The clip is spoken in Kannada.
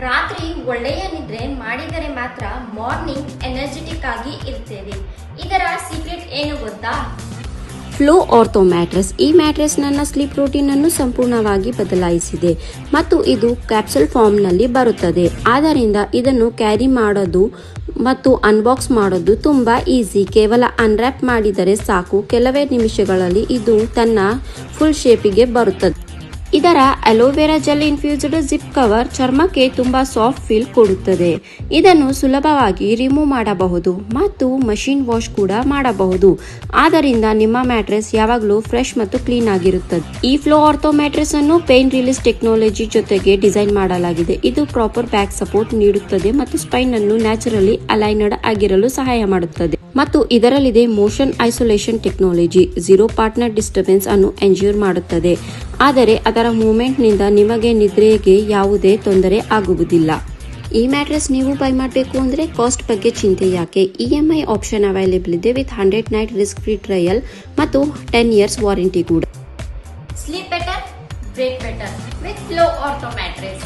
ರಾತ್ರಿ ಒಳ್ಳೆಯ ನಿದ್ರೆ ಮಾಡಿದರೆ ಮಾತ್ರ ಮಾರ್ನಿಂಗ್ ಎನರ್ಜೆಟಿಕ್ ಆಗಿ ಇರ್ತೇವೆ. ಇದರ ಸೀಕ್ರೆಟ್ ಏನು ಗೊತ್ತಾ? Flow Ortho mattress. ಈ ಮ್ಯಾಟ್ರೆಸ್ ನನ್ನ ಸ್ಲೀಪ್ ರೂಟೀನ್ ಅನ್ನು ಸಂಪೂರ್ಣವಾಗಿ ಬದಲಾಯಿಸಿದೆ ಮತ್ತು ಇದು ಕ್ಯಾಪ್ಸುಲ್ ಫಾರ್ಮ್ ನಲ್ಲಿ ಬರುತ್ತದೆ. ಆದ್ದರಿಂದ ಇದನ್ನು ಕ್ಯಾರಿ ಮಾಡೋದು ಮತ್ತು ಅನ್ಬಾಕ್ಸ್ ಮಾಡೋದು ತುಂಬಾ ಈಸಿ. ಕೇವಲ ಅನ್ರ್ಯಾಪ್ ಮಾಡಿದರೆ ಸಾಕು, ಕೆಲವೇ ನಿಮಿಷಗಳಲ್ಲಿ ಇದು ತನ್ನ ಫುಲ್ ಶೇಪಿಗೆ ಬರುತ್ತದೆ. ಇದರ aloe vera gel infused zip cover ಚರ್ಮಕ್ಕೆ ತುಂಬಾ ಸಾಫ್ಟ್ ಫೀಲ್ ಕೊಡುತ್ತದೆ. ಇದನ್ನು ಸುಲಭವಾಗಿ ರಿಮೂವ್ ಮಾಡಬಹುದು ಮತ್ತು ಮಷೀನ್ ವಾಶ್ ಕೂಡ ಮಾಡಬಹುದು. ಆದ್ದರಿಂದ ನಿಮ್ಮ ಮ್ಯಾಟ್ರೆಸ್ ಯಾವಾಗಲೂ ಫ್ರೆಶ್ ಮತ್ತು ಕ್ಲೀನ್ ಆಗಿರುತ್ತದೆ. ಈ ಫ್ಲೋ ಆರ್ಥೋ ಮ್ಯಾಟ್ರೆಸ್ ಅನ್ನು ಪೇನ್ ರಿಲೀಸ್ ಟೆಕ್ನಾಲಜಿ ಜೊತೆಗೆ ಡಿಸೈನ್ ಮಾಡಲಾಗಿದೆ. ಇದು ಪ್ರಾಪರ್ ಬ್ಯಾಕ್ ಸಪೋರ್ಟ್ ನೀಡುತ್ತದೆ ಮತ್ತು ಸ್ಪೈನ್ ಅನ್ನು ನ್ಯಾಚುರಲಿ ಅಲೈನ್ಡ್ ಆಗಿರಲು ಸಹಾಯ ಮಾಡುತ್ತದೆ. ಮತ್ತು ಇದರಲ್ಲಿದೆ motion isolation technology. Zero partner disturbance ಅನ್ನು ಎನ್ಶ್ಯೂರ್ ಮಾಡುತ್ತದೆ, ಆದರೆ ಅದರ ಮೂವ್ಮೆಂಟ್ ನಿಂದ ನಿಮಗೆ ನಿದ್ರೆಗೆ ಯಾವುದೇ ತೊಂದರೆ ಆಗುವುದಿಲ್ಲ. ಈ ಮ್ಯಾಟ್ರೆಸ್ ನೀವು ಬೈ ಮಾಡಬೇಕು ಅಂದ್ರೆ ಕಾಸ್ಟ್ ಬಗ್ಗೆ ಚಿಂತೆ ಯಾಕೆ. EMI ಆಪ್ಷನ್ ಅವೈಲೇಬಲ್ ಇದೆ with 100 night risk free trial ಮತ್ತು 10 years ವಾರಂಟಿ ಕೂಡ. Sleep better, break better with Flow Ortho mattress.